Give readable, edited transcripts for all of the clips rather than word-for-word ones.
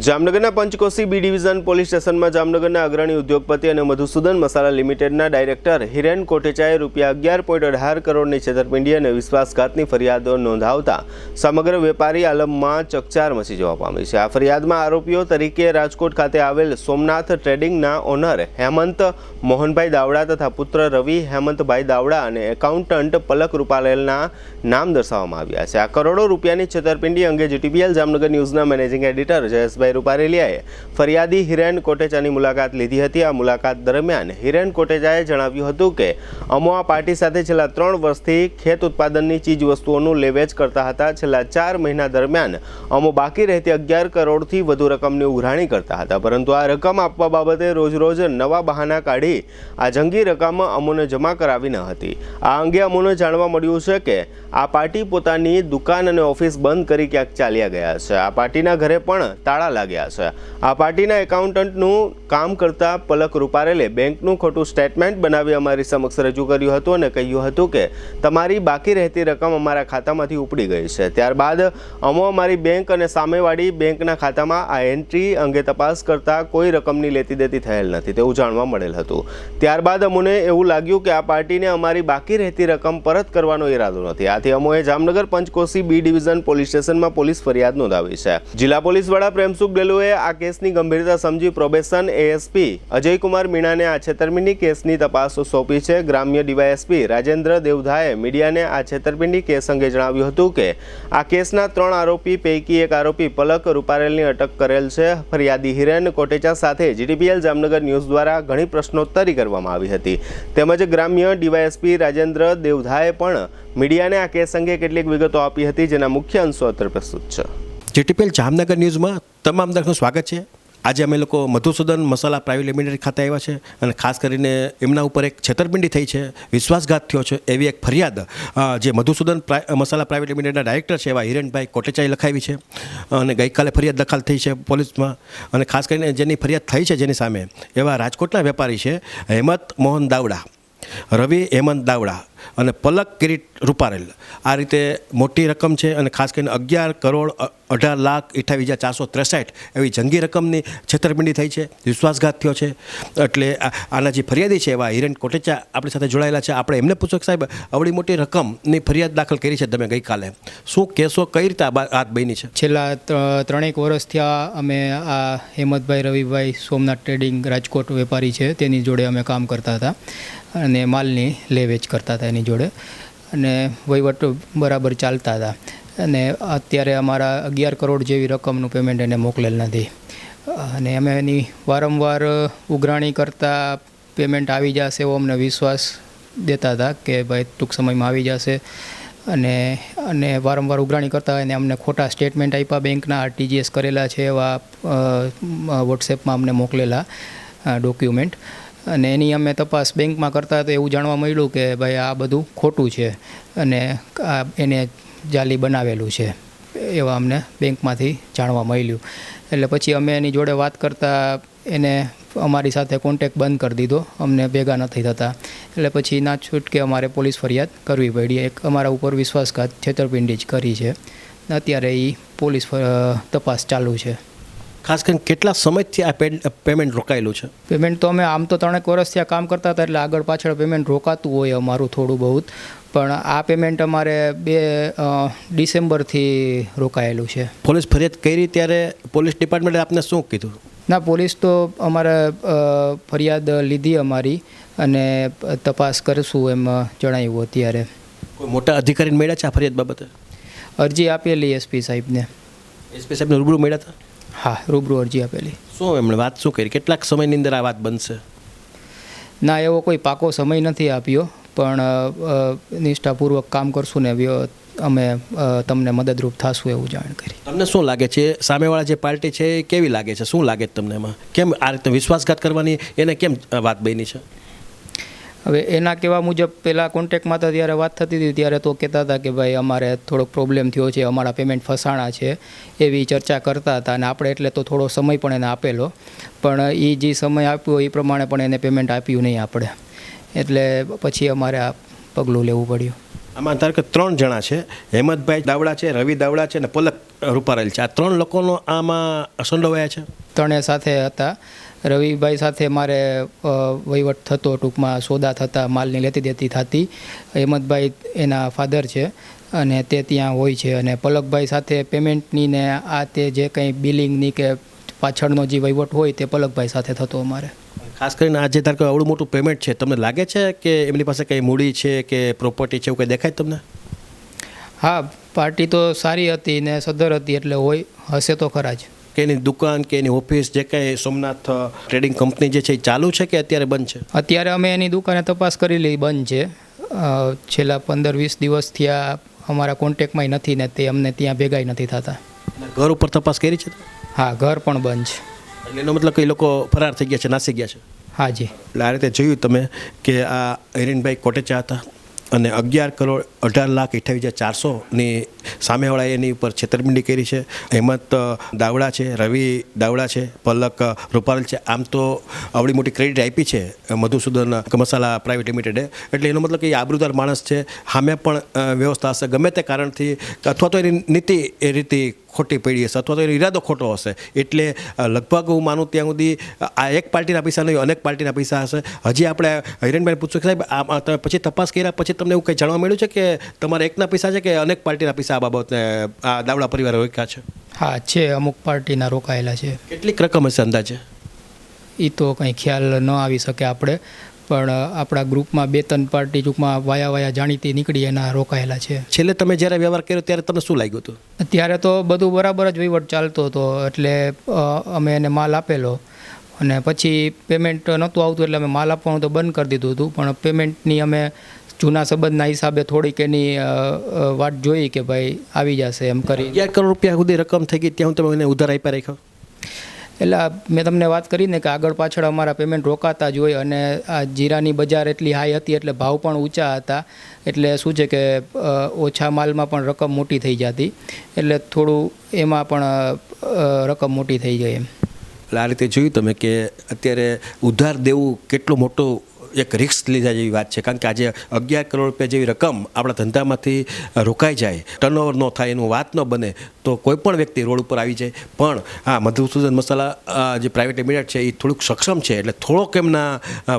જામનગરના Panchkoshi B division police સ્ટેશનમાં જામનગરના અગ્રણી ઉદ્યોગપતિ અને મધુસૂદન મસાલા લિમિટેડના ડાયરેક્ટર હિરેન કોટેચાએ રૂપિયા 11.18 કરોડની છેતરપિંડી અને વિશ્વાસઘાતની ફરિયાદો નોંધાવતા સમગ્ર વેપારી આલમમાં ચકચાર મચી જવા પામી છે। આ ફરિયાદમાં આરોપીઓ તરીકે રાજકોટ ખાતે આવેલ સોમનાથ ટ્રેડિંગના ઓનર હેમંત મોહનભાઈ દાવડા તથા પુત્ર રવિ હેમંતભાઈ દાવડા અને એકાઉન્ટન્ટ પલક રૂપાલેલના નામ દર્શાવવામાં આવ્યા છે। આ કરોડો રૂપિયાની છેતરપિંડી અંગે જીટીપીએલ જામનગર ન્યૂઝના મેનેજિંગ એડિટર જયેશભાઈ રૂપારેલિયાએ ફરિયાદી હિરેન કોટેચાની મુલાકાત લીધી હતી। આ મુલાકાત દરમિયાન હિરેન કોટેચાએ જણાવ્યું હતું કે અમો આ પાર્ટી સાથે છેલ્લા 3 વર્ષથી ખેત ઉત્પાદનની ચીજ વસ્તુઓનું લેવેચ કરતા હતા। છેલ્લા 4 મહિના દરમિયાન અમો બાકી રહેતી 11 કરોડથી વધુ રકમની ઉઘરાણી કરતા હતા, પરંતુ આ રકમ આપવા બાબતે રોજ રોજ નવા બહાના કાઢી આ જંગી રકમ અમોને જમા કરાવી ન હતી। આ અંગે અમોને જાણવા મળ્યું છે કે આ પાર્ટી પોતાની દુકાન અને ઓફિસ બંધ કરી ક્યાંક ચાલ્યા ગયા છે। આ પાર્ટીના ઘરે પણ તાળા લાગ્યા છે। આ પાર્ટીના એકાઉન્ટન્ટનું કામ કરતા પલક રૂપારેલે બેંકનું ખોટું સ્ટેટમેન્ટ બનાવી અમારી સમક્ષ રજૂ કર્યું હતું અને કહ્યું હતું કે તમારી બાકી રહેતી રકમ અમારા ખાતામાંથી ઉપડી ગઈ છે। ત્યારબાદ અમો અમારી બેંક અને સામેવાળી બેંકના ખાતામાં આ એન્ટ્રી અંગે તપાસ કરતા કોઈ રકમની લેતી દેતી થયેલ નથી તેવું જાણવા મળેલ હતું। ત્યારબાદ અમોને એવું લાગ્યું કે આ પાર્ટીને અમારી બાકી રહેતી રકમ પરત કરવાનો ઈરાદો નથી। આથી અમોએ Jamnagar Panchkoshi B division police સ્ટેશનમાં પોલીસ ફરિયાદ નોંધાવી છે। જિલ્લા પોલીસ વડા પ્રેમસુખ ડેલુએ આ કેસની ગંભીરતા સમજી પ્રોબેશન એએસપી અજયકુમાર મીણાને આ છેતરપિંડી કેસની તપાસ સોંપી છે। ગ્રામ્ય ડીવાયએસપી રાજેન્દ્ર દેવધાએ મીડિયાને આ છેતરપિંડી કેસ અંગે જણાવ્યું હતું કે આ કેસના 3 આરોપી પૈકી એક આરોપી પલક રૂપારેલની અટક કરેલ છે। ફરિયાદી હિરેન કોટેચા સાથે જીટીપીએલ જામનગર ન્યૂઝ દ્વારા ઘણી પ્રશ્નોત્તરી કરવામાં આવી હતી, તેમજ ગ્રામ્ય ડીવાયએસપી રાજેન્દ્ર દેવધાએ પણ મીડિયાને આ કેસ અંગે કેટલીક વિગતો આપી હતી, જેના મુખ્ય અંશો અત્રે પ્રસ્તુત છે। જીટીપીએલ જામનગર ન્યૂઝમાં તમામ દર્શકોનું સ્વાગત છે। આજે અમે લોકો મધુસૂદન મસાલા પ્રાઇવેટ લિમિટેડ ખાતે આવ્યા છે અને ખાસ કરીને એમના ઉપર એક છેતરપિંડી થઈ છે, વિશ્વાસઘાત થયો છે એવી એક ફરિયાદ જે મધુસૂદન મસાલા પ્રાઇવેટ લિમિટેડના ડાયરેક્ટર છે એવા હિરેનભાઈ કોટેચાએ લખાવી છે અને ગઈકાલે ફરિયાદ દાખલ થઈ છે પોલીસમાં। અને ખાસ કરીને જેની ફરિયાદ થઈ છે જેની સામે એવા રાજકોટના વેપારી છે હેમંત મોહન દાવડા, રવિ હેમંત દાવડા અને પલક કિરીટ રૂપારેલ। આ રીતે મોટી રકમ છે અને ખાસ કરીને 11,18,28,463 એવી જંગી રકમની છેતરપિંડી થઈ છે, વિશ્વાસઘાત થયો છે। એટલે આના જે ફરિયાદી છે એવા હિરેન કોટેચા આપણી સાથે જોડાયેલા છે। આપણે એમને પૂછો કે સાહેબ, આવડી મોટી રકમની ફરિયાદ દાખલ કરી છે તમે ગઈકાલે, શું કેસો કઈ રીતે હાથ બની છે? છેલ્લા 3 વર્ષથી અમે આ હેમંતભાઈ રવિભાઈ સોમનાથ ટ્રેડિંગ રાજકોટ વેપારી છે તેની જોડે અમે કામ કરતા હતા અને માલની લે વેચ કરતા હતા એની જોડે, અને વહીવટ બરાબર ચાલતા હતા। અને અત્યારે અમારા 11 કરોડ જેવી રકમનું પેમેન્ટ એને મોકલેલ નથી અને અમે એની વારંવાર ઉઘરાણી કરતાં પેમેન્ટ આવી જશે એવો અમને વિશ્વાસ દેતા હતા કે ભાઈ ટૂંક સમયમાં આવી જશે, અને વારંવાર ઉઘરાણી કરતા હોય અને અમને ખોટા સ્ટેટમેન્ટ આપ્યા બેંકના, આરટીજીએસ કરેલા છે એવા વોટ્સએપમાં અમને મોકલેલા ડોક્યુમેન્ટ, અને એની અમે તપાસ બેંકમાં કરતા તો એવું જાણવા મળ્યું કે ભાઈ આ બધું ખોટું છે અને એને જાલી બનાવેલું છે એવા અમને બેંકમાંથી જાણવા મળ્યું। એટલે પછી અમે એની જોડે વાત કરતાં એને અમારી સાથે કોન્ટેક્ટ બંધ કરી દીધો, અમને ભેગા નથી થતા। એટલે પછી ના છૂટકે અમારે પોલીસ ફરિયાદ કરવી પડી। એક અમારા ઉપર વિશ્વાસઘાત છેતરપિંડી જ કરી છે, અત્યારે એ પોલીસ તપાસ ચાલુ છે। ખાસ કરીને કેટલા સમયથી આ પેમેન્ટ રોકાયેલું છે? પેમેન્ટ તો અમે આમ તો 3 વર્ષથી આ કામ કરતા હતા એટલે આગળ પાછળ પેમેન્ટ રોકાતું હોય અમારું થોડું બહુ, પણ આ પેમેન્ટ અમારે 2 ડિસેમ્બરથી રોકાયેલું છે। પોલીસ ફરિયાદ કરી ત્યારે પોલીસ ડિપાર્ટમેન્ટે આપને શું કીધું? ના, પોલીસ તો અમારે ફરિયાદ લીધી અમારી અને તપાસ કરશું એમ જણાવ્યું। અત્યારે કોઈ મોટા અધિકારીને મળ્યા છે આ ફરિયાદ બાબતે? અરજી આપેલી એસપી સાહેબને। એસપી સાહેબને રૂબરૂ મળ્યા હતા? હા, રૂબરૂ અરજી આપેલી। શું એમણે વાત શું કરી, કેટલાક સમયની અંદર આ વાત બનશે? ના, એવો કોઈ પાકો સમય નથી આપ્યો, પણ નિષ્ઠાપૂર્વક કામ કરશું ને અમે તમને મદદરૂપ થશું એવું જાણ કરી। તમને શું લાગે છે સામેવાળા જે પાર્ટી છે એ કેવી લાગે છે, શું લાગે છે તમને એમાં? કેમ આ રીતે વિશ્વાસઘાત કરવાની એને કેમ વાત બની છે? હવે એના કહેવા મુજબ પહેલાં કોન્ટેક્ટમાં હતા ત્યારે વાત થતી હતી ત્યારે તો કહેતા હતા કે ભાઈ અમારે થોડોક પ્રોબ્લેમ થયો છે, અમારા પેમેન્ટ ફસાણા છે એવી ચર્ચા કરતા હતા, અને આપણે એટલે તો થોડો સમય પણ એને આપેલો, પણ એ જે સમય આપ્યો એ પ્રમાણે પણ એને પેમેન્ટ આપ્યું નહીં આપણે, એટલે પછી અમારે આ પગલું લેવું પડ્યું। આમાં ધારો કે 3 જણા છે, હેમંતભાઈ દાવડા છે, રવિ દાવડા છે અને પલક રૂપારેલ છે. આ 3 લોકોનો આમાં સંડોવાયા છે. ત્રણેય સાથે હતા. રવિભાઈ સાથે મારે વહીવટ થતો, ટૂંકમાં સોદા થતા, માલની લેતી દેતી થતી. હેમંતભાઈ એના ફાધર છે અને તે ત્યાં હોય છે. અને પલકભાઈ સાથે પેમેન્ટની ને આ તે જે કંઈ બિલિંગની કે પાછળનો જે વહીવટ હોય તે પલકભાઈ સાથે થતો અમારે. ખાસ કરીને આજે ધારો કે આવડું મોટું પેમેન્ટ છે, તમને લાગે છે કે એમની પાસે કંઈ મૂડી છે કે પ્રોપર્ટી છે એવું કંઈ દેખાય તમને? હા, પાર્ટી તો સારી હતી ને સદ્ધર હતી, એટલે હોય હશે તો ખરા જ. કે એની દુકાન કે એની ઓફિસ જે કંઈ સોમનાથ ટ્રેડિંગ કંપની જે છે એ ચાલુ છે કે અત્યારે બંધ છે? અત્યારે અમે એની દુકાને તપાસ કરી લઈ, બંધ છે. છેલ્લા 15-20 દિવસથી આ અમારા કોન્ટેક્ટમાં નથી ને તે અમને ત્યાં ભેગાઈ નથી થતા. ઘર ઉપર તપાસ કરી છે? હા, ઘર પણ બંધ છે. એટલે એનો મતલબ કે એ લોકો ફરાર થઈ ગયા છે, નાસી ગયા છે. હા જી. એટલે આ રીતે જોયું તમે કે આ હિરેનભાઈ કોટેચા હતા અને 11,18,28,400ની સામેવાળાએ એની ઉપર છેતરપિંડી કરી છે. હેમંત દાવડા છે, રવિ દાવડા છે, પલક રૂપારેલ છે. આમ તો આવડી મોટી ક્રેડિટ આપી છે મધુસૂદન મસાલા પ્રાઇવેટ લિમિટેડે. એટલે એનો મતલબ કે એ આબરૂદાર માણસ છે. સામે પણ વ્યવસ્થા હશે ગમે તે કારણથી, અથવા તો એની નીતિ એ રીતે ખોટી પડી હશે અથવા તો એનો ઈરાદો ખોટો હશે. એટલે લગભગ હું માનું ત્યાં સુધી આ એક પાર્ટીના પૈસા નહીં, અનેક પાર્ટીના પૈસા હશે. હજી આપણે હિરેનભાઈને પૂછશું કે સાહેબ તમે પછી તપાસ કર્યા પછી તમને એવું કંઈ જાણવા મળ્યું છે કે તમારા એકના પૈસા છે કે અનેક પાર્ટીના પૈસા આ બાબતને આ દાવડા પરિવારે રોક્યા છે? હા છે, અમુક પાર્ટીના રોકાયેલા છે. કેટલીક રકમ હશે અંદાજે? એ તો કંઈ ખ્યાલ ન આવી શકે આપણે, પણ આપણા ગ્રુપમાં 2-3 પાર્ટી ટૂંકમાં વાયા જાણીતી નીકળી એના રોકાયેલા છે. છેલ્લે તમે જ્યારે વ્યવહાર કર્યો ત્યારે તમને શું લાગ્યું હતું? ત્યારે તો બધું બરાબર જ વહીવટ ચાલતો હતો, એટલે અમે એને માલ આપેલો અને પછી પેમેન્ટ નહોતું આવતું એટલે અમે માલ આપવાનું તો બંધ કરી દીધું હતું. પણ પેમેન્ટની અમે જૂના સંબંધના હિસાબે થોડીક એની વાટ જોઈ કે ભાઈ આવી જશે એમ કરી. 11 કરોડ રૂપિયા સુધી રકમ થઈ ગઈ ત્યાં તમે એને ઉધાર આપ્યા રાખ્યો? એટલે મેં તમને વાત કરીને કે આગળ પાછળ અમારા પેમેન્ટ રોકાતા જ હોય અને આ જીરાની બજાર એટલી હાઈ હતી એટલે ભાવ પણ ઊંચા હતા. એટલે શું છે કે ઓછા માલમાં પણ રકમ મોટી થઈ જતી, એટલે થોડું એમાં પણ રકમ મોટી થઈ ગઈ એમ. એટલે આ રીતે જોયું તમે કે અત્યારે ઉધાર દેવું કેટલું મોટું એક રિસ્ક લીધા જેવી વાત છે. કારણ કે આજે 11 કરોડ રૂપિયા જેવી રકમ આપણા ધંધામાંથી રોકાઈ જાય, ટર્નઓવર ન થાય, એનું વાત ન બને તો કોઈ પણ વ્યક્તિ રોડ ઉપર આવી જાય. પણ હા, મધુસૂદન મસાલા જે પ્રાઇવેટ લિમિટેડ છે એ થોડુંક સક્ષમ છે, એટલે થોડોક એમના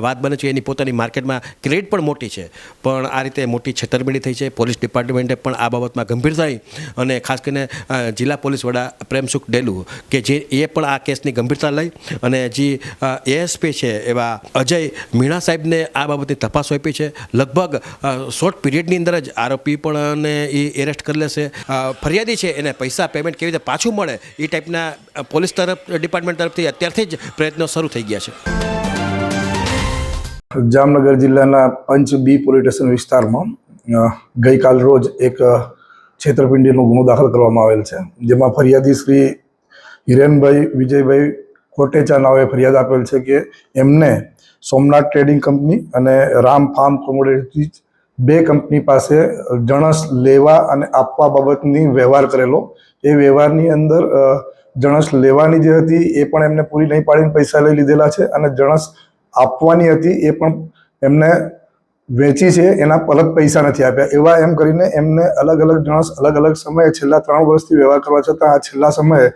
વાત બને છે. એની પોતાની માર્કેટમાં ક્રેડિટ પણ મોટી છે, પણ આ રીતે મોટી છેતરપિંડી થઈ છે. પોલીસ ડિપાર્ટમેન્ટે પણ આ બાબતમાં ગંભીર થઈ અને ખાસ કરીને જિલ્લા પોલીસ વડા પ્રેમસુખ ડેલુ કે જે એ પણ આ કેસની ગંભીરતા લઈ અને જે એએસપી છે એવા અજય મીણા સાહેબ ને આ બાબતની તપાસ સોંપી છે. લગભગ શોર્ટ પીરિયડની અંદર જ આરોપી પણ એ એરેસ્ટ કરી લેશે. ફરિયાદી છે એને પૈસા પેમેન્ટ કેવી રીતે પાછું મળે એ ટાઈપના પોલીસ ડિપાર્ટમેન્ટ તરફથી અત્યારથી જ પ્રયત્નો શરૂ થઈ ગયા છે. જામનગર જિલ્લાના પંચ બી પોલીસ સ્ટેશન વિસ્તારમાં ગઈકાલ રોજ એક છેતરપિંડીનો ગુનો દાખલ કરવામાં આવેલ છે, જેમાં ફરિયાદી શ્રી હિરેનભાઈ વિજયભાઈ કોટેચા નાવે ફરિયાદ આપેલ છે કે એમને સોમનાથ ટ્રેડિંગ કંપની અને રામ ફાર્મ કોમોડિટીઝ 2 કંપની પાસે જણસ લેવા અને આપવા બાબતની વ્યવહાર કરેલો. એ વ્યવહારની અંદર જણસ લેવાની જે હતી એ પણ એમને પૂરી નહીં પાડીને પૈસા લઈ લીધેલા છે અને જણસ આપવાની હતી એ પણ એમને વેચી છે, એના અલગ પૈસા નથી આપ્યા. એવા એમ કરીને એમને અલગ અલગ જણસ અલગ અલગ સમયે છેલ્લા 3 વર્ષથી વ્યવહાર કરવા છતાં આ છેલ્લા સમયે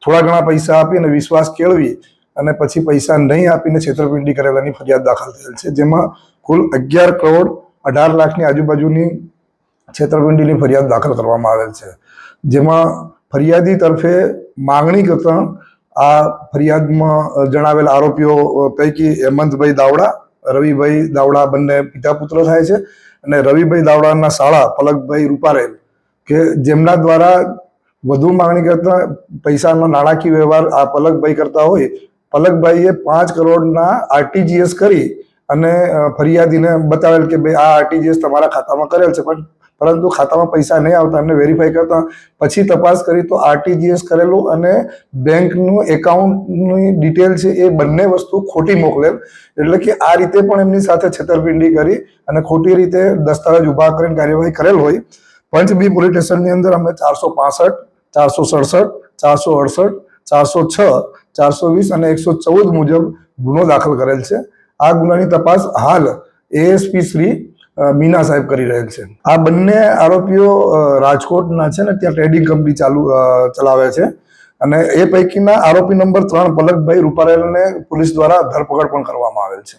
થોડા ઘણા પૈસા આપીને વિશ્વાસ કેળવી અને પછી પૈસા નહીં આપીને છેતરપિંડી કરેલાની ફરિયાદ દાખલ થયેલ છે, જેમાં કુલ 11 કરોડ 18 લાખની આજુબાજુની છેતરપિંડીની ફરિયાદ દાખલ કરવામાં આવેલ છે. જેમાં ફરિયાદી તરફે માંગણી કરતા આ ફરિયાદમાં જણાવેલ આરોપીઓ પૈકી હેમંતભાઈ દાવડા, રવિભાઈ દાવડા બંને પિતા પુત્ર થાય છે અને રવિભાઈ દાવડાના શાળા પલકભાઈ રૂપારેલ કે જેમના દ્વારા વધુ માંગણી કરતા પૈસાનો નાણાકીય વ્યવહાર આ પલકભાઈ કરતા હોય. પલકભાઈએ 5 કરોડના આરટીજીએસ કરી અને ફરિયાદીને બતાવેલ કે ભાઈ આ આરટીજીએસ તમારા ખાતામાં કરેલ છે, પણ પરંતુ ખાતામાં પૈસા નહીં આવતા એમને વેરીફાઈ કરતા પછી તપાસ કરી તો આરટીજીએસ કરેલું અને બેંકનું એકાઉન્ટની ડિટેલ છે એ બંને વસ્તુ ખોટી મોકલેલ. એટલે કે આ રીતે પણ એમની સાથે છેતરપિંડી કરી અને ખોટી રીતે દસ્તાવેજ ઊભા કરીને કાર્યવાહી કરેલ હોય. પંચ બી પોલીસ સ્ટેશનની અંદર અમે 465, 467, 468, 406, 420 અને 114 મુજબ ગુનો દાખલ કરેલ છે. આ ગુનાની તપાસ હાલ એએસપી શ્રી મીના સાહેબ કરી રહેલ છે. આ બંને આરોપીઓ રાજકોટના છે ને, ત્યાં ટ્રેડિંગ કંપની ચલાવે છે અને એ પૈકીના આરોપી નંબર 3 પલકભાઈ રૂપારેલને પોલીસ દ્વારા ધરપકડ પણ કરવામાં આવેલ છે.